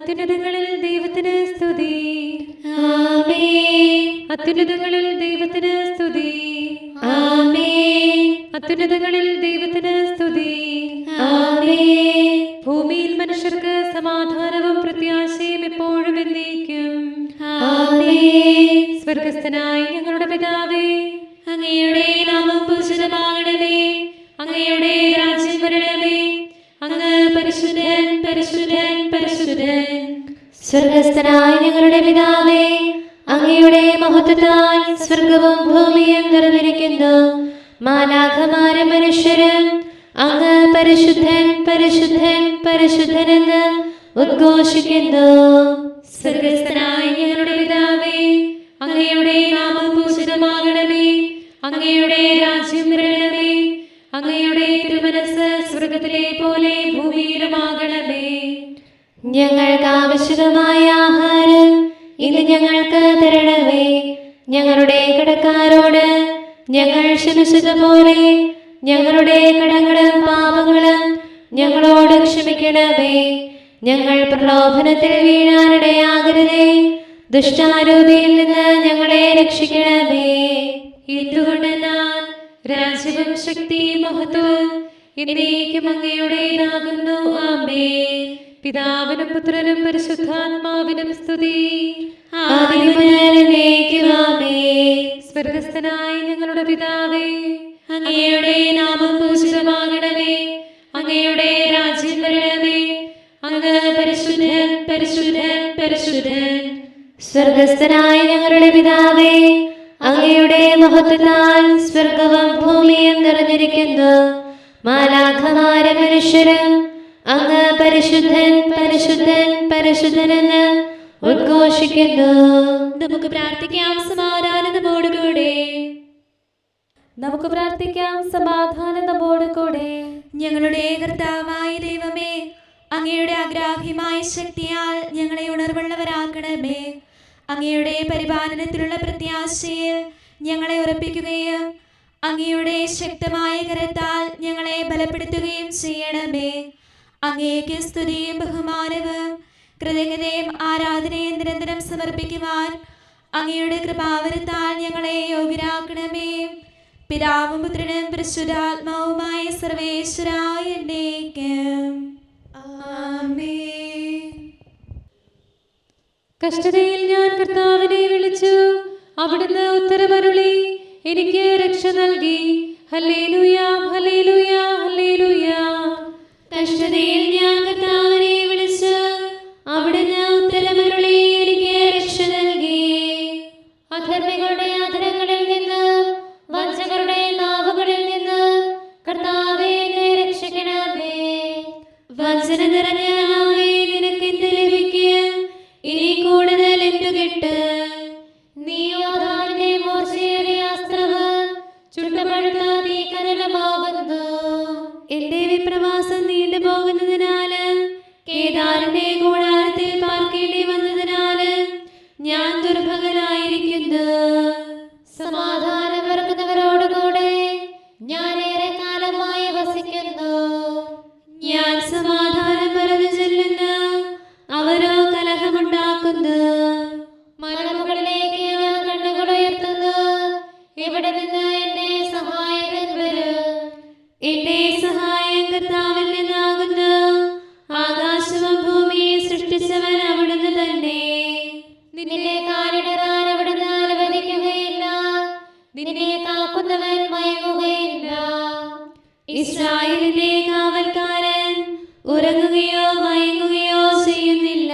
അത്യുന്നതങ്ങളിൽ ദൈവത്തിന് സ്തുതി. ആമേൻ. അത്യുന്നതങ്ങളിൽ ദൈവത്തിന് സ്തുതി. ആമേൻ. അത്യുന്നതങ്ങളിൽ ദൈവത്തിന് സ്തുതി. ആമേൻ. ഭൂമിയിൽ മനുഷ്യർക്ക് സമാധാനവും പ്രത്യാശയും എപ്പോഴും എന്നേക്കും. ആമേൻ. സ്വർഗസ്ഥനായ ഞങ്ങളുടെ പിതാവേ, അങ്ങയുടെ നാമം പൂജിതമാകണമേ. അങ്ങയുടെ രാജ്യം വരണമേ. അങ്ങ് പരിശുദ്ധൻ, പരിശുദ്ധൻ, പരിശുദ്ധൻ. സ്വർഗസ്ഥനായ ഞങ്ങളുടെ പിതാവേ, അങ്ങയുടെ മഹത്വത്താൽ സ്വർഗവും ഭൂമിയും നിറഞ്ഞിരിക്കുന്നു. മാലാഖമാരും മനുഷ്യരും അങ്ങ് പരിശുദ്ധൻ, പരിശുദ്ധൻ, പരിശുദ്ധനെന്ന് ഉദ്ഘോഷിക്കുന്നു. സ്വർഗസ്ഥനായ ഞങ്ങളുടെ പിതാവേ, അങ്ങയുടെ നാമം പൂജിതമാകണമേ. അങ്ങയുടെ രാജ്യം വരണമേ. അങ്ങയുടെ തിരുമനസ്സ് സ്വർഗത്തിലെ പോലെ ഭൂമിയിലുമാകണമേ. ഞങ്ങൾക്ക് ആവശ്യമായ ആഹാരം ഇന്ന് ഞങ്ങൾക്ക് തരണമേ. ഞങ്ങളുടെ കടക്കാരോട് ഞങ്ങൾ ക്ഷമിച്ചതുപോലെ ഞങ്ങളുടെ കടങ്ങളും പാപങ്ങളും ഞങ്ങളോട് ക്ഷമിക്കണമേ. ഞങ്ങൾ പ്രലോഭനത്തിൽ വീഴാനിടയാകരുതേ. ദുഷ്ടാരൂപിയിൽ നിന്ന് ഞങ്ങളെ രക്ഷിക്കണമേ. എന്തുകൊണ്ടെന്നാൽ രാജ്യവും ശക്തിയും മഹത്വവും എന്നേക്കും അങ്ങയുടേതാകുന്നു. ആമേൻ. പിതാവിനും പുത്രനും പരിശുദ്ധാത്മാവിനും സ്തുതി. ആദിയും മുതൽ എന്നേക്കും ആമേൻ. സ്വർഗസ്ഥനായ ഞങ്ങളുടെ പിതാവേ, അങ്ങയുടെ നാമം പൂജിതമാകണമേ. അങ്ങയുടെ രാജ്യം വരണമേ. അങ്ങ് പരിശുദ്ധൻ, പരിശുദ്ധൻ, പരിശുദ്ധൻ. സ്വർഗസ്ഥനായ ഞങ്ങളുടെ പിതാവേ, അങ്ങയുടെ മഹത്വത്താൽ സ്വർഗവും ഭൂമിയും നിറഞ്ഞിരിക്കുന്നു. മാലാഖമാരും മനുഷ്യരും അങ്ങ് പരിശുദ്ധൻ, പരിശുദ്ധൻ, പരിശുദ്ധനെന്ന് ഉദ്ഘോഷിക്കുന്നു. നമുക്ക് പ്രാർത്ഥിക്കാം. സമാധാനം നമ്മോടുകൂടെ. നമുക്ക് പ്രാർത്ഥിക്കാം. സമാധാനം നമ്മോട് കൂടെ. ഞങ്ങളുടെ കർത്താവായ ദൈവമേ, അങ്ങയുടെ അഗ്രാഹ്യമായ ശക്തിയാൽ ഞങ്ങളെ ഉണർവുള്ളവരാക്കണമേ. അങ്ങയുടെ പരിപാലനത്തിലുള്ള പ്രത്യാശയിൽ ഞങ്ങളെ ഉറപ്പിക്കുകയും അങ്ങയുടെ ശക്തമായ കരത്താൽ ഞങ്ങളെ ബലപ്പെടുത്തുകയും ചെയ്യണമേ. അങ്ങേക്ക് സ്തുതിയും ബഹുമാനവും കൃതജ്ഞതയും ആരാധനയും നിരന്തരം സമർപ്പിക്കുവാൻ അങ്ങയുടെ കൃപാവരത്താൽ ഞങ്ങളെ യോഗ്യരാക്കണമേ. പിതാവും പുത്രനും പരിശുദ്ധാത്മാവുമായ സർവേശ്വരായ എന്നേക്കും ആമേൻ. കഷ്ടതയിൽ ഞാൻ കർത്താവിനെ വിളിച്ചു, അവിടുന്ന് ഉത്തരമരുളി എനിക്ക് രക്ഷ നൽകി. Hallelujah, hallelujah, hallelujah. കഷ്ടതയിൽ ഞാൻ കർത്താവിനെ വിളിച്ചു, അവിടുന്ന് ഉത്തരമരുളി എനിക്ക് രക്ഷ നൽകി. അധർമ്മികളുടെ അധരങ്ങളിൽ നിന്ന്, വഞ്ചകരുടെ നാവുകളിൽ നിന്ന് കർത്താവേ എന്നെ രക്ഷിക്കണമേ. വഞ്ചന നിറഞ്ഞ നാവേ, നിനക്ക് എന്ത് ലഭിക്കും? ഇനി കൂടുതൽ എന്തു കിട്ട്? നീ യോദ്ധാവിന്റെ മൂർച്ചയേറിയ അസ്ത്രവും ചുട്ടുപഴുത്ത തീക്കനലുമാകുന്നു. എന്റെ വിപ്രവാസം നീണ്ടു പോകുന്നതിനാല്, കേദാറിന്റെ കൂടാരത്തിൽ പാർക്കേണ്ടി വന്നതിനാല് ഞാൻ ദുർഭകനായിരിക്കുന്നു. സമാധാനം വെറുക്കുന്നവരോടുകൂടെ ഞാൻ ഏറെ കാലമായി വസിക്കുന്നു. ഞാൻ സമാധാനം പറഞ്ഞു ചെല്ലുന്നു, അവരോ കലഹമുണ്ടാക്കുന്നു. മലമുകളിലേക്ക് ഞാൻ കണ്ണുകൾ ഉയർത്തുന്നു, ഇവിടെ നിന്ന് എന്റെ സഹായകൻ വരും. എന്റെ സഹായം കർത്താവിൽ നിന്നാകുന്നു. ആകാശവും ഭൂമിയെ സൃഷ്ടിച്ചവൻ അവിടുന്ന് തന്നെ. നിന്നെ കാലിടറാൻ അവിടുന്ന് അനുവദിക്കുകയില്ല. നിന്നെ കാക്കുന്നവൻ മയങ്ങുകയില്ല. ഇസ്രായേലിന്റെ കാവൽക്കാരൻ ഉറങ്ങുകയോ മയങ്ങുകയോ ചെയ്യുന്നില്ല.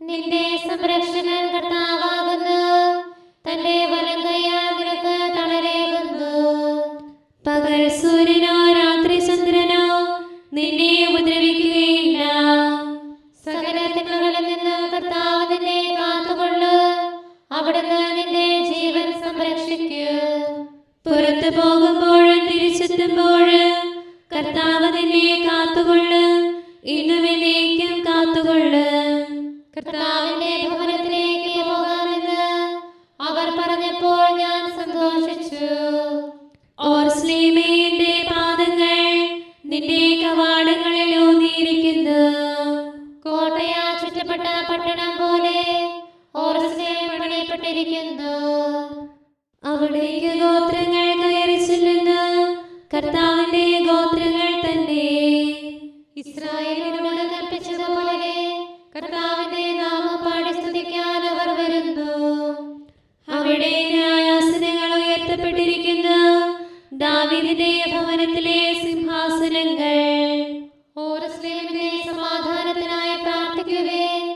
നിന്റെ സംരക്ഷകൻ കർത്താവാകുന്നു. തന്റെ വലം കൈയാൽ നിനക്ക് തണലേകുന്നു. പകൽ സൂര്യനോ രാത്രി ചന്ദ്രനോ നിന്നെ ഉപദ്രവിക്കുകയില്ല. സകല തിന്മകളിൽ നിന്ന് കർത്താവ് നിന്നെ കാത്തുകൊള്ളു. അവിടുന്ന് നിന്റെ ജീവൻ സംരക്ഷിക്കൂ. പുറത്തു പോകുമ്പോഴും തിരിച്ചെത്തുമ്പോഴും കർത്താവ് നിന്നെ കാത്തുകൊള്ളു. ഇന്നും എന്നേക്കും കാത്തുകൊള്ളു. കർത്താവിന്റെ ഭവനത്തിലേക്ക് പോകാമെന്ന് അവർ പറഞ്ഞപ്പോൾ ഞാൻ സന്തോഷിച്ചു. ഓർസ്ലീമേ, എന്റെ പാദങ്ങൾ നിന്റെ കവാടങ്ങളിൽ ഊന്നിയിരിക്കുന്നു. കോട്ടയാ പണിയപ്പെട്ട പട്ടണം പോലെ ഓർസ്ലേം പണിയപ്പെട്ടിരിക്കുന്നു. അവിടേക്ക് ഗോത്രങ്ങൾ കയറി ചെല്ലുന്ന കർത്താവിന്റെ ഗോത്രങ്ങൾ തന്നെ. ഇസ്രായേലിനോട് കൽപ്പിച്ചതുപോലെ കർത്താവിന്റെ നാമം പാടി സ്തുതിക്കാൻ അവർ വരുന്നു. അവിടെ ന്യായാസനങ്ങൾ ഉയർത്തപ്പെട്ടിരിക്കുന്ന ദാവീദിന്റെ ഭവനത്തിലെ സിംഹാസനങ്ങൾ. ഓർസ്ലേമിനെ സമാധാനത്തിനായി പ്രാർത്ഥിക്കുവിൻ.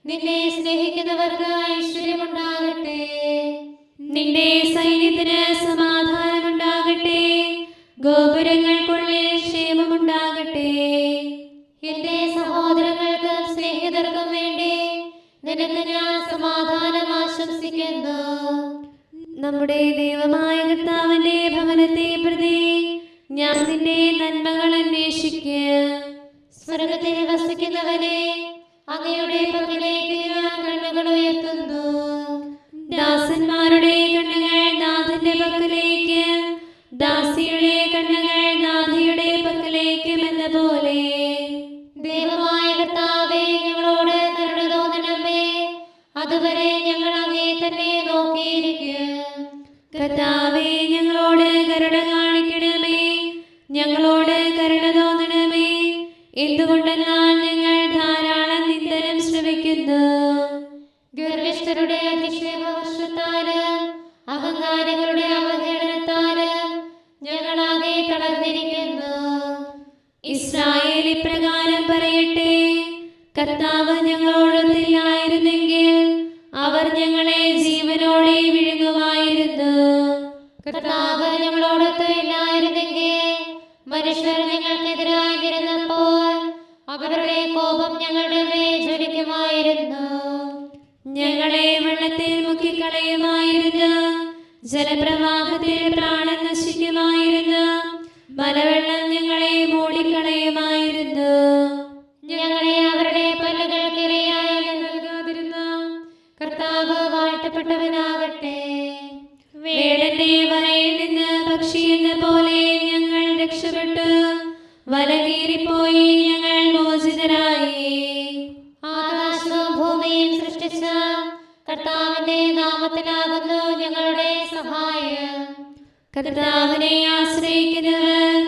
നിന്നെ സ്നേഹിക്കുന്നവർക്ക് ഐശ്വര്യമുണ്ടാകട്ടെ. നിന്റെ സൈന്യത്തിന് സമാധാനമുണ്ടാകട്ടെ. ഗോപുരങ്ങൾക്കുള്ളിൽ ക്ഷേമമുണ്ടാകട്ടെ. എന്റെ സഹോദരങ്ങൾക്കും സ്നേഹിതർക്കും വേണ്ടി നിനക്ക് ഞാൻ സമാധാനം ആശംസിക്കുന്നു. നമ്മുടെ ദൈവമായ കർത്താവിന്റെ ഭവനത്തെ പ്രതി ഞാൻ നിന്റെ നന്മകൾ അന്വേഷിക്കും. സ്വർഗത്തിൽ വസിക്കുന്നവനെ, അങ്ങയുടെ പക്കലേക്ക് ഞാൻ കണ്ണുകൾ ഉയർത്തുന്നു. ദാസന്മാരുടെ കണ്ണുകൾ നാഥന്റെ പക്കലേക്ക്, ദാസിയുടെ കണ്ണുകൾ നാഥയുടെ പക്കലേക്കും എന്ന പോലെ. ദൈവമായ കർത്താവേ, ഞങ്ങളോട് കരുണ തോന്നണമേ. അതുവരെ ഞങ്ങൾ അങ്ങേ തന്നെ നോക്കിയിരിക്കും. കർത്താവേ, ഞങ്ങളോട് കരുണ കാണിക്കണമേ. ഞങ്ങളോട് കരുണ തോന്നണമേ. എന്തുകൊണ്ടെന്നാൽ ഞങ്ങൾ ധാരാളം നിന്ദനം ശ്രമിക്കുന്നു. ഗർവിഷ്ഠരുടെ അധിക്ഷേപ വർഷത്താലും അഹങ്കാരികളുടെ അവഹേളനത്താലും ഞങ്ങളാകെ തളർന്നിരിക്കുന്നു. ഇസ്രായേൽ ഇപ്രകാരം പറയട്ടെ: കർത്താവ് ഞങ്ങളോടൊത്തില്ലായിരുന്നെങ്കിൽ അവർ ഞങ്ങളെ ജീവനോടെ വിഴുങ്ങുമായിരുന്നു. കർത്താവ് ഞങ്ങളോടൊത്ത് ഇല്ലായിരുന്നെങ്കിൽ മനുഷ്യർ ഞങ്ങൾക്കെതിരായി നിരന്നപ്പോൾ അവരുടെ കോപം ഞങ്ങളുടെ മേൽ ജ്വലിക്കുമായിരുന്നു. ഞങ്ങളെ വെള്ളത്തിൽ മുക്കിക്കളയുമായിരുന്നു. ജലപ്രവാഹത്തിൽ പ്രാണൻ നശിക്കുമായിരുന്നു. മലവെള്ളം ഞങ്ങളെ മൂടിക്കളയുമായിരുന്നു. ഞങ്ങളെ അവരുടെ പല്ലുകൾക്കിരയായി നൽകാതിരുന്ന കർത്താവ് വാഴ്ത്തപ്പെട്ടവനാകട്ടെ. വേടന്റെ വലയിൽ നിന്ന് പക്ഷി എന്ന പോലെ ഞങ്ങൾ രക്ഷപ്പെട്ടു. വല കീറിപ്പോയി, ഞങ്ങൾ മോചിതരായി. ആകാശവും ഭൂമിയും സൃഷ്ടിച്ച കർത്താവിന്റെ നാമത്തിലാകുന്നു ഞങ്ങളുടെ സഹായം. കർത്താവിനെ ആശ്രയിക്കുന്നവർ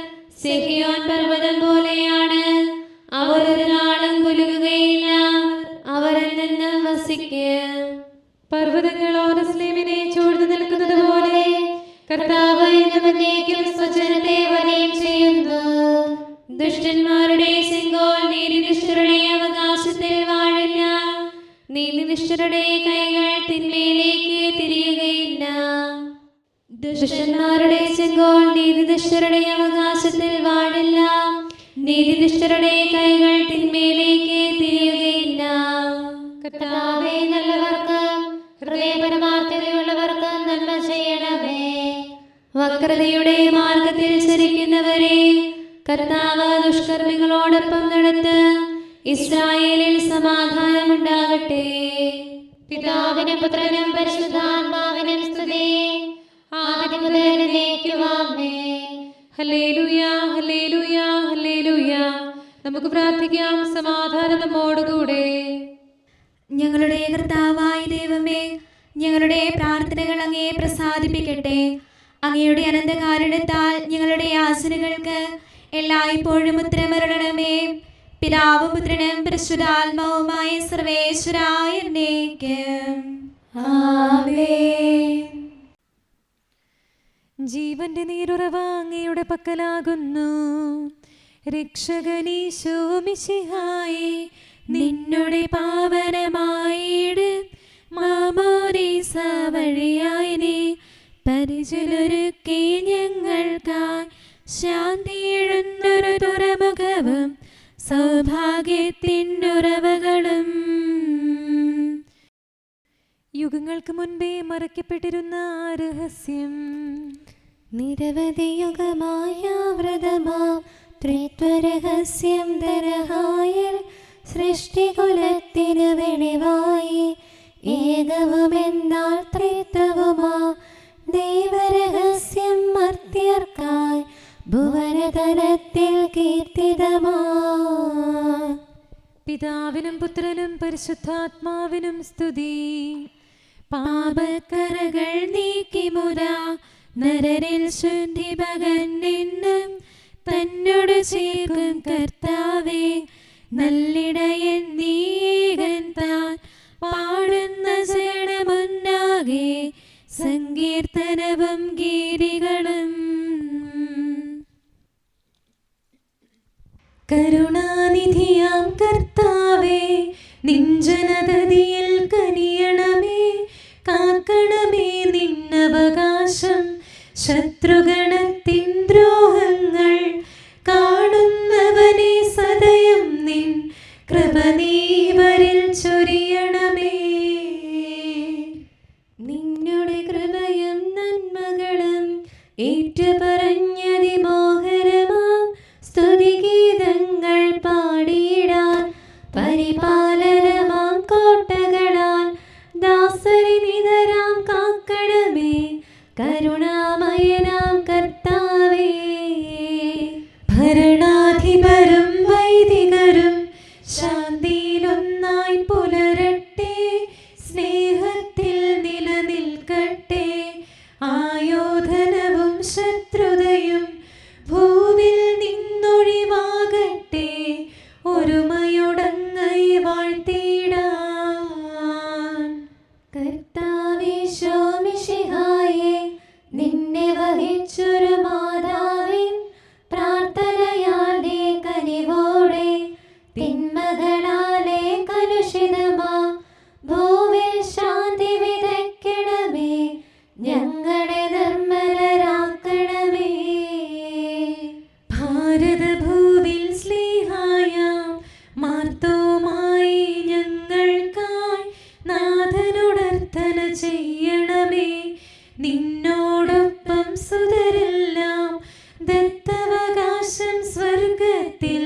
സിഹിയോൻ പർവ്വതം പോലെയാണ്. അവർ ഒരു നാളും കുലുങ്ങുകയില്ല. അവർ എന്നെന്നും വസിക്കും. പർവ്വതങ്ങൾ ഓർസ്ലേമിനെ ചൂഴ്ന്നു നിൽക്കുന്നത് പോലെ കർത്താവ് എന്നും എന്നേക്കും സ്വജനത്തെ വലയം ചെയ്യുന്നു. ദുഷ്ടന്മാരുടെ ചെങ്കോൽ നീതിനിഷ്ഠരുടെ അവകാശത്തിൽ വാഴില്ല. നീതിനിഷ്ഠരുടെ കൈകൾ തിന്മയിലേക്ക് തിരിയുകയില്ല. ദുഷ്ടന്മാരുടെ ചെങ്കോൽ നീതിനിഷ്ഠരുടെ അവകാശത്തിൽ വാഴില്ല. നീതിനിഷ്ഠരുടെ കൈകൾ തിന്മയിലേക്ക് തിരിയുകയില്ല. കർത്താവേ, നല്ലവർക്കും ഹൃദയപരമാർത്ഥതയുള്ളവർക്കും നന്മ ചെയ്യണമേ. വക്രതയുടെ മാർഗത്തിൽ ചരിക്കുന്നവരെ കർത്താവ് ദുഷ്കർമ്മികളോടൊപ്പം നടത്ത്. ഇസ്രായേലിൽ സമാധാനമുണ്ടാകട്ടെ. പിതാവിനും പുത്രനും പരിശുദ്ധാത്മാവിനും സ്തുതി. ആദി മുതൽ എന്നേക്കും ആമേൻ. Hallelujah, hallelujah, hallelujah. നമുക്ക് പ്രാർത്ഥിക്കാം. സമാധാനം നമ്മോടുകൂടെ. ഞങ്ങളുടെ കർത്താവായ ദൈവമേ, ഞങ്ങളുടെ പ്രാർത്ഥനകൾ അങ്ങയെ പ്രസാദിപ്പിക്കട്ടെ. അങ്ങയുടെ അനന്തകാരുണ്യത്താൽ ഞങ്ങളുടെ യാചനകൾക്ക് എല്ലായ്പ്പോഴും ഉത്തരമരുളണമേ. പിതാവും പുത്രനും പരിശുദ്ധാത്മാവുമായ സർവേശ്വരായ എന്നേക്കും ആമേൻ. ജീവന്റെ നീരുറവ അങ്ങയുടെ പക്കലാകുന്നു. രക്ഷകനീശോ മിശിഹായേ, നിന്നുടെ പാവനമായിട് മാമോദീസ വഴിയായി നീ പരിചിലൊരുക്കി ഞങ്ങൾക്കായി ശാന്തിയെഴുന്നൊരു തുറമുഖവും സൗഭാഗ്യത്തിനുറവകളും. യുഗങ്ങൾക്ക് മുൻപേ മറയ്ക്കപ്പെട്ടിരുന്ന രഹസ്യം നിരവധി യുഗമായ വ്രതമാം ത്രിത്വരഹസ്യം ധനഹായർ സൃഷ്ടികുലത്തിനു വെളിവായി ഏകവുമെന്നാൽ ത്രിത്വവുമാ ദൈവരഹസ്യം മർത്യർക്കായി ഭുവനതലത്തിൽ കീർത്തിതമാ. പിതാവിനും പുത്രനും പരിശുദ്ധാത്മാവിനും സ്തുതി. പാപക്കറകൾ നീക്കി മുരാ നരരിൽ ശുദ്ധി പകർന്നെന്നും തന്നോട് ചേർക്കും കർത്താവേ, നല്ലിടയൻ നീകൻ താൻ പാടുന്ന ജനമുന്നാകെ സങ്കീർത്തനവും ഗീതികളും. കരുണാനിധിയാം കർത്താവേ, നിൻ ജനതതിയിൽ കനിയണമേ. കാക്കണമേ നിന്നവകാശം, ശത്രുഗണത്തിൻ ദ്രോഹങ്ങൾ കാണുന്നവനെ സദയം നിൻ കൃപ നീവരിൽ ചൊരിയണമേ. നിന്നുടെ കൃപയും നന്മകളും ഏറ്റുപറഞ്ഞതിമോഹരമാം സ്തുതിഗീതങ്ങൾ പാടിയിടാൻ പരിപാലനമാം കോട്ടകളാൽ ദാസരി നിതരാം കാക്കണമേ കരുണാമയനാം കർത്താവേ. ഭരണാധിപരും വൈദികരും ശാന്തിയിലൊന്നായി പുലരട്ടെ, സ്നേഹത്തിൽ നിലനിൽക്കട്ടെ. ആയോധനവും ശത്രുതയും ഭൂവിൽ നിന്നൊഴിവാകട്ടെ, ഒരുമയോടങ്ങൈ വാഴ്ത്തിടാൻ. കർത്താവേ ശോമിശിഹായേ, നിന്നെ വഹിച്ചൊരു മാതാവിൻ പ്രാർത്ഥനയാലെ കനിവോടെ തിന്മകളാലെ കലുഷിതമാ ഭൂവിൽ ശാന്തി വിതയ്ക്കണമേ, ഞങ്ങളെ നിർമ്മലരാക്കണമേ. ഭാരതഭൂവിൽ സ്ലീഹായാം മാർത്തോമായി ഞങ്ങൾക്കായി നാഥനോടർത്ഥന ചെയ്യണമേ. നിന്നോടൊപ്പം സുതരെല്ലാം ദത്തവകാശം സ്വർഗത്തിൽ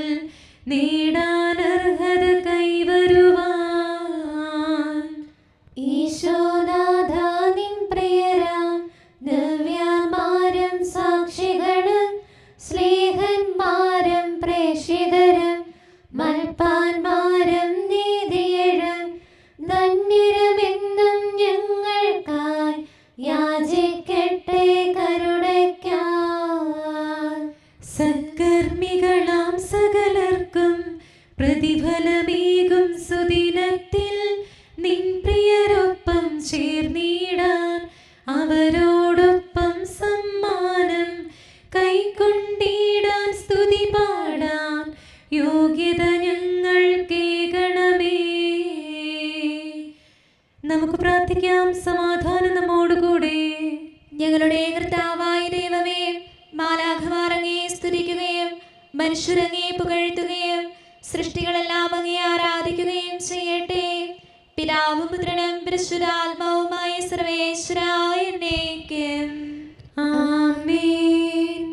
നേടാനർഹത കൈവരുവാൻ. ഈശോനാഥ നിൻ പ്രിയരാം ദിവ്യന്മാരും സാക്ഷികളും സ്നേഹന്മാരും പ്രേക്ഷിതരും മൽപ്പാന്മാരും നീതിയരും ധന്യരുമെന്നും ഞങ്ങൾക്കായി യാചിക്കട്ടെ കരുണയ്ക്കായി. സത്കർമ്മികളാം സകലർക്കും പ്രതിഫലമേകും സുദിനത്തിൽ നിൻ പ്രിയരൊപ്പം ചേർന്നിടാൻ അവരോടൊപ്പം സമ്മാനം കൈക്കൊണ്ടിടാൻ സ്തുതി പാടാൻ യോഗ്യത ഞങ്ങൾക്കേകണമേ. നമുക്ക് പ്രാർത്ഥിക്കാം. സമാധാനം നമ്മോടുകൂടെ. ഞങ്ങളുടെ കർത്താവായ ദൈവമേ, മാലാഖമാർ അങ്ങയെ സ്തുതിക്കുകയും മനുഷ്യരങ്ങയെ പുകഴ്ത്തുകയും സൃഷ്ടികളെല്ലാം അങ്ങയെ ആരാധിക്കുകയും ചെയ്യട്ടെ. പിതാവും പുത്രനും പരിശുദ്ധാത്മാവുമായ സർവേശ്വരായ എന്നേക്കും ആമേൻ.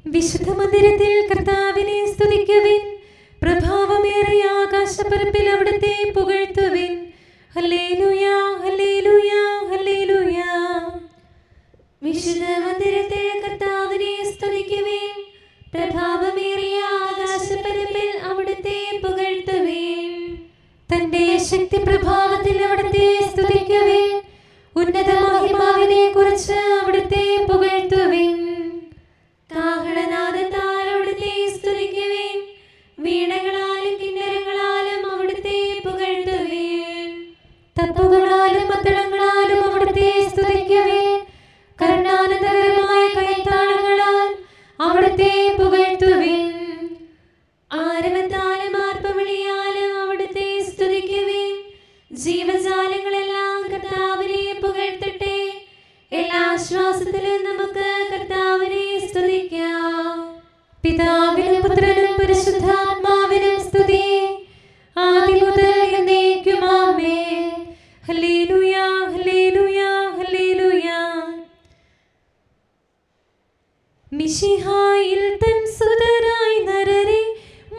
വിശുദ്ധ മന്ദിരത്തിൽ കർത്താവിനെ സ്തുതിക്കുവിൻ. പ്രഭാവമേറിയ ആകാശപ്പരപ്പിൽ അവിടുത്തെ പുകഴ്ത്തുവിൻ. ഹല്ലേലൂയാ, ഹല്ലേലൂയാ, ഹല്ലേലൂയാ. വിശുദ്ധ മന്ദിരത്തിൽ കർത്താവിനെ സ്തുതിക്കുവിൻ. പ്രഭാവമേറിയ ആകാശപ്പരപ്പിൽ അവിടുത്തെ പുകഴ്ത്തുവിൻ. തന്റെ ശക്തി പ്രഭാവത്തിൽ അവിടുത്തെ സ്തുതിക്കുവിൻ. ഉന്നത മഹിമാവിനെ കുറിച്ച് അവിടുത്തെ പുകഴ്ത്തുവിൻ. കാഹളനാദത്താൽ അവിടുത്തെ സ്തുതിക്കുവിൻ. വീണകളാലും കിന്നരങ്ങളാലും അവിടുത്തെ പുകഴ്ത്തുവിൻ. തപ്പുകളാലും മദ്ദളങ്ങളാലും അവിടുത്തെ സ്തുതിക്കുവിൻ. കരുണാനന്ദകരമായ കൈത്താളങ്ങളാൽ അവിടുത്തെ പുകഴ്ത്തുവിൻ. ആരവത്താലും ആർപ്പവിളിയാലും അവിടുത്തെ സ്തുതിക്കുവിൻ. ജീവജാലങ്ങളെല്ലാം കർത്താവിനെ പുകഴ്ത്തട്ടെ. എല്ലാ ശ്വാസത്തിലും നമുക്ക് കർത്താവിനെ സ്തുതിക്കാം. പിതാവിനും പുത്രനും പരിശുദ്ധാത്മാവിനും സ്തുതി, ആദ്യം മുതൽ എന്നേക്കും ആമേൻ. ഹല്ലേലൂയാ, ഹല്ലേലൂയാ, ഹല്ലേലൂയാ. മിശിഹായിൽ തൻ സുതരായി നരരെ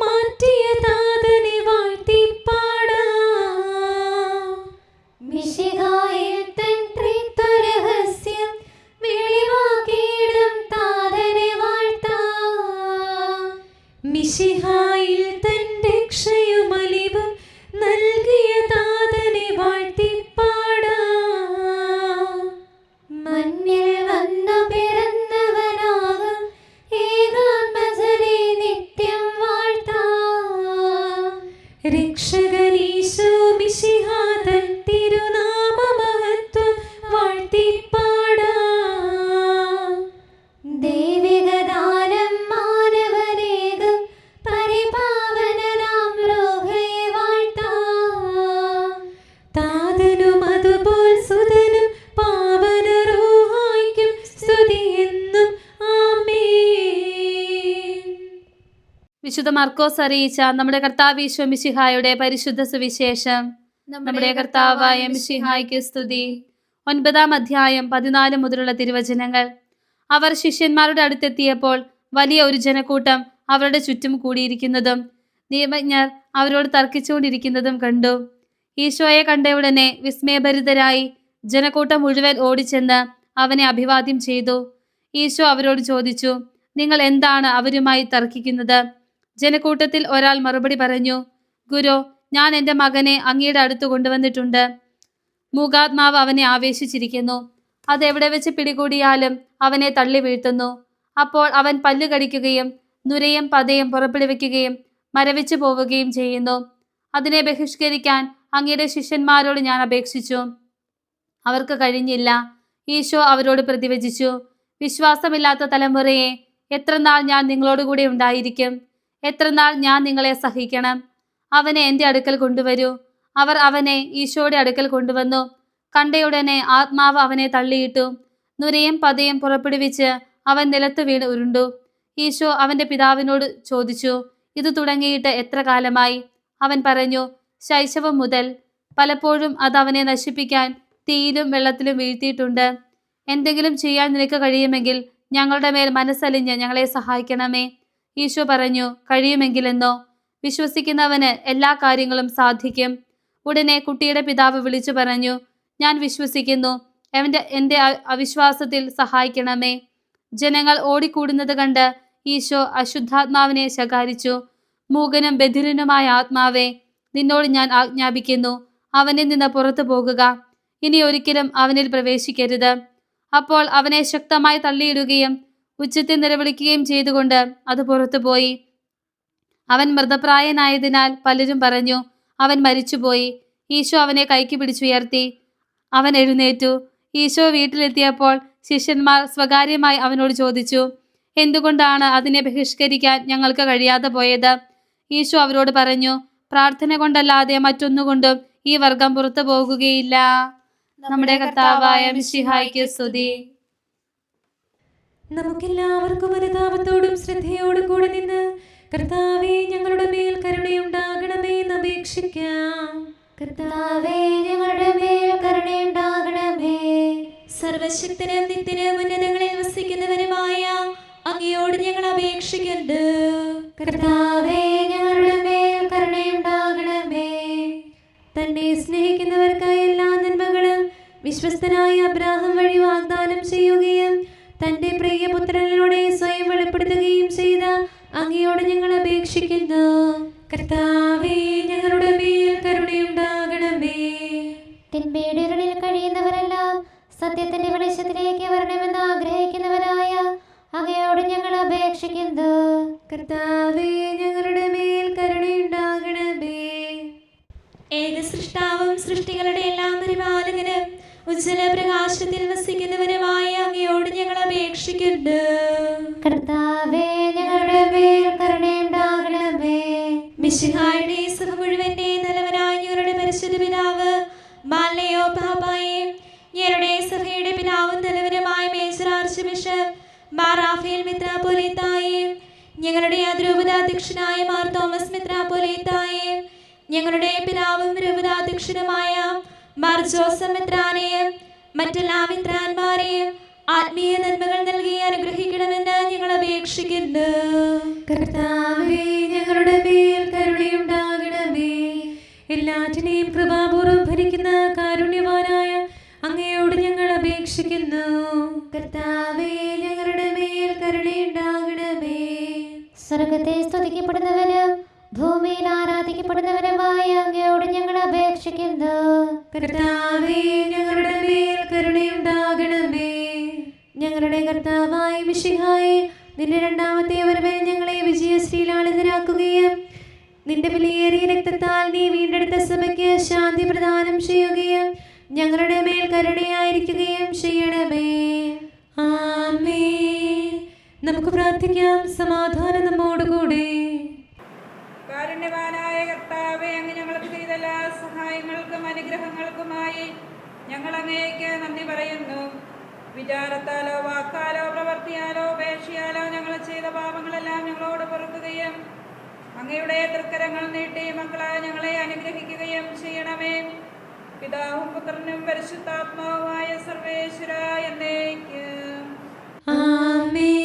മാറ്റിയ താതനെ വാഴ്ത്തി പാടാം. മിശിഹായിൽ തൻ ത്രിത്വരഹസ്യം വെളിവാക്കിയിടും താതനെ വാഴ്ത്താം. മിശിഹാ മർക്കോസ് അറിയിച്ച നമ്മുടെ കർത്താവ് ഈശോ മിശിഹായുടെ പരിശുദ്ധ സുവിശേഷം. നമ്മുടെ കർത്താവായ മിശിഹായ്ക്ക് സ്തുതി. 9-ാം അധ്യായം 14 മുതലുള്ള തിരുവചനങ്ങൾ. അവർ ശിഷ്യന്മാരുടെ അടുത്തെത്തിയപ്പോൾ വലിയ ഒരു ജനക്കൂട്ടം അവരുടെ ചുറ്റും കൂടിയിരിക്കുന്നതും നിയമജ്ഞർ അവരോട് തർക്കിച്ചുകൊണ്ടിരിക്കുന്നതും കണ്ടു. ഈശോയെ കണ്ടയുടനെ വിസ്മയഭരിതരായി ജനക്കൂട്ടം മുഴുവൻ ഓടിച്ചെന്ന് അവനെ അഭിവാദ്യം ചെയ്തു. ഈശോ അവരോട് ചോദിച്ചു, നിങ്ങൾ എന്താണ് അവരുമായി തർക്കിക്കുന്നത്? ജനക്കൂട്ടത്തിൽ ഒരാൾ മറുപടി പറഞ്ഞു, ഗുരു, ഞാൻ എൻ്റെ മകനെ അങ്ങയുടെ അടുത്ത് കൊണ്ടുവന്നിട്ടുണ്ട്. മൂകാത്മാവ് അവനെ ആവേശിച്ചിരിക്കുന്നു. അതെവിടെ വെച്ച് പിടികൂടിയാലും അവനെ തള്ളി വീഴ്ത്തുന്നു. അപ്പോൾ അവൻ പല്ല് കടിക്കുകയും നുരയും പതയും പുറപ്പെടുവിക്കുകയും മരവിച്ചു പോവുകയും ചെയ്യുന്നു. അതിനെ ബഹിഷ്കരിക്കാൻ അങ്ങയുടെ ശിഷ്യന്മാരോട് ഞാൻ അപേക്ഷിച്ചു, അവർക്ക് കഴിഞ്ഞില്ല. ഈശോ അവരോട് പ്രതിവചിച്ചു, വിശ്വാസമില്ലാത്ത തലമുറയെ, എത്രനാൾ ഞാൻ നിങ്ങളോടുകൂടെ ഉണ്ടായിരിക്കും? എത്രനാൾ ഞാൻ നിങ്ങളെ സഹിക്കണം? അവനെ എൻ്റെ അടുക്കൽ കൊണ്ടുവരൂ. അവർ അവനെ ഈശോയുടെ അടുക്കൽ കൊണ്ടുവന്നു. കണ്ടയുടനെ ആത്മാവ് അവനെ തള്ളിയിട്ടു. നുരയും പതയും പുറപ്പെടുവിച്ച് അവൻ നിലത്ത് വീണ് ഉരുണ്ടു. ഈശോ അവൻ്റെ പിതാവിനോട് ചോദിച്ചു, ഇത് തുടങ്ങിയിട്ട് എത്ര കാലമായി? അവൻ പറഞ്ഞു, ശൈശവം മുതൽ. പലപ്പോഴും അത് അവനെ നശിപ്പിക്കാൻ തീയിലും വെള്ളത്തിലും വീഴ്ത്തിയിട്ടുണ്ട്. എന്തെങ്കിലും ചെയ്യാൻ നിനക്ക് കഴിയുമെങ്കിൽ ഞങ്ങളുടെ മേൽ മനസ്സലിഞ്ഞ് ഞങ്ങളെ സഹായിക്കണമേ. ഈശോ പറഞ്ഞു, കഴിയുമെങ്കിലെന്നോ? വിശ്വസിക്കുന്നവന് എല്ലാ കാര്യങ്ങളും സാധിക്കും. ഉടനെ കുട്ടിയുടെ പിതാവ് വിളിച്ചു പറഞ്ഞു, ഞാൻ വിശ്വസിക്കുന്നു, എൻ്റെ അവിശ്വാസത്തിൽ സഹായിക്കണമേ. ജനങ്ങൾ ഓടിക്കൂടുന്നത് കണ്ട് ഈശോ അശുദ്ധാത്മാവിനെ ശകാരിച്ചു. മൂകനും ബധിരനുമായ ആത്മാവേ, നിന്നോട് ഞാൻ ആജ്ഞാപിക്കുന്നു, അവനിൽ നിന്ന് പുറത്തു പോകുക. ഇനി ഒരിക്കലും അവനിൽ പ്രവേശിക്കരുത്. അപ്പോൾ അവനെ ശക്തമായി തള്ളിയിടുകയും ഉച്ചത്തിൽ നിലവിളിക്കുകയും ചെയ്തുകൊണ്ട് അത് പുറത്തുപോയി. അവൻ മൃതപ്രായനായതിനാൽ പലരും പറഞ്ഞു, അവൻ മരിച്ചുപോയി. ഈശോ അവനെ കൈക്ക് പിടിച്ചുയർത്തി. അവൻ എഴുന്നേറ്റു. ഈശോ വീട്ടിലെത്തിയപ്പോൾ ശിഷ്യന്മാർ സ്വകാര്യമായി അവനോട് ചോദിച്ചു, എന്തുകൊണ്ടാണ് അതിനെ ബഹിഷ്കരിക്കാൻ ഞങ്ങൾക്ക് കഴിയാതെ പോയത്? ഈശോ അവരോട് പറഞ്ഞു, പ്രാർത്ഥന കൊണ്ടല്ലാതെ മറ്റൊന്നുകൊണ്ടും ഈ വർഗം പുറത്തു പോകുകയില്ല. നമ്മുടെ കർത്താവായ മിശിഹായ്ക്ക് സ്തുതി. നമുക്കെല്ലാവർക്കും അനുതാപത്തോടും ശ്രദ്ധയോടും കൂടെ നിന്ന് കർത്താവേ, ഞങ്ങളുടെ മേൽ കരുണയുണ്ടാകണമേ എന്ന് അപേക്ഷിക്കാം. കർത്താവേ, ഞങ്ങളുടെ മേൽ കരുണയുണ്ടാകണമേ. സർവശക്തനും നിത്യനും ഉന്നതങ്ങളിൽ വസിക്കുന്നവനുമായ അങ്ങയോട് ഞങ്ങൾ അപേക്ഷിക്കുന്നു. കർത്താവേ, ഞങ്ങളുടെ മേൽ കരുണയുണ്ടാകണമേ. തന്നെ സ്നേഹിക്കുന്നവർക്കായി എല്ലാ നന്മകളും വിശ്വസ്തനായ അബ്രാഹാം വഴി വാഗ്ദാനം ചെയ്യുകയും തന്റെ പ്രിയപുത്രനിലൂടെ സ്വയം വെളിപ്പെടുത്തുകയും ചെയ്ത അങ്ങയോട് ഞങ്ങൾ അപേക്ഷിക്കുന്നു. കർത്താവേ, ഞങ്ങളുടെ മേൽ കരുണയുണ്ടാകണമേ. തിന്മയുടെ ഇരുളിൽ കഴിയുന്നവരെല്ലാം സത്യത്തിന്റെ വെളിച്ചത്തിലേക്ക് വരണമെന്ന് ആഗ്രഹിക്കുന്നവരായ അങ്ങയോട് ഞങ്ങൾ അപേക്ഷിക്കുന്നു. കർത്താവേ, ഞങ്ങളുടെ മേൽ കരുണയുണ്ടാകണമേ. ഏക സൃഷ്ടാവും സൃഷ്ടികളുടെ എല്ലാം പരിപാലകനും ഉജ്ജ്വല പ്രകാശത്തിൽ വസിക്കുന്നവനുമായ അങ്ങയോട് ഞങ്ങൾ അപേക്ഷിക്കുന്നു. കർത്താവേ, ഞങ്ങളുടെ മേൽ കരുണയുണ്ടാകണമേ. മിശിഹായുടെ സഭ മുഴുവന്റെ നല്ലവനായ ഞങ്ങളുടെ പരിശുദ്ധ പിതാവ് മാലയോ പാപ്പായും ഞങ്ങളുടെ സഭയുടെ പിതാവും തലവനുമായ major archbishop Mar Raphael മെത്രാപ്പൊലീത്തായും ഞങ്ങളുടെ അതിരൂപതാധ്യക്ഷനായ മാർ തോമസ് മെത്രാപ്പൊലീത്തായും ഞങ്ങളുടെ പിതാവും രൂപതാധ്യക്ഷനുമായ മാർ ജോസഫ് മെത്രാനെയും മറ്റെല്ലാ മെത്രാന്മാരെയും ആത്മീയ നന്മകൾ നൽകി അനുഗ്രഹിക്കണമെന്ന് ഞങ്ങൾ അപേക്ഷിക്കുന്നു. കർത്താവേ, ഞങ്ങളുടെ മേൽ കരുണയുണ്ടാകണമേ. എല്ലാറ്റിനെയും കൃപാപൂർവ്വം ഭരിക്കുന്ന കാരുണ്യവാനായ അങ്ങയോട് ഞങ്ങൾ അപേക്ഷിക്കുന്നു. കർത്താവേ, ഞങ്ങളുടെ മേൽ കരുണയുണ്ടാകണമേ. സ്വർഗത്തെ സ്തുതിക്കപ്പെടുന്നവനും ഭൂമിയിൽ ആരാധിക്കപ്പെടുന്നവനുമായ അങ്ങയോട് ഞങ്ങൾ അപേക്ഷിക്കുന്നു. കർത്താവേ, ഞങ്ങളുടെ മേൽ കരുണയുണ്ടാകണമേ. ഞങ്ങളുടെ കർത്താവായ മിശിഹായേ, നിന്റെ രണ്ടാമത്തെ വരവിൽ ഞങ്ങളെ വിജയശ്രീലാളിതരാക്കുകയും നിന്റെ വിലയേറിയ രക്തത്താൽ നീ വീണ്ടെടുത്ത സഭയ്ക്ക് ശാന്തി പ്രദാനം ചെയ്യുകയും ഞങ്ങളുടെ മേൽ കരുണയായിരിക്കുകയും ചെയ്യണമേ. ആമേൻ. നമുക്ക് പ്രാർത്ഥിക്കാം. സമാധാനം നമ്മോടുകൂടെ. കാരുണ്യവാനായ കർത്താവേ, അങ്ങ് ഞങ്ങൾക്ക് ചെയ്ത എല്ലാ സഹായങ്ങൾക്കും അനുഗ്രഹങ്ങൾക്കുമായി ഞങ്ങൾ അങ്ങേക്ക് നന്ദി പറയുന്നു. വിചാരത്താലോ വാക്കാലോ പ്രവർത്തിയാലോ ഉപേക്ഷയാലോ ഞങ്ങൾ ചെയ്ത പാപങ്ങളെല്ലാം ഞങ്ങളോട് പൊറുക്കുകയും അങ്ങയുടെ തൃക്കരങ്ങൾ നീട്ടി മക്കളായ ഞങ്ങളെ അനുഗ്രഹിക്കുകയും ചെയ്യണമേ. പിതാവും പുത്രനും പരിശുദ്ധാത്മാവുമായ സർവേശ്വര എന്നേക്കും ആമേൻ.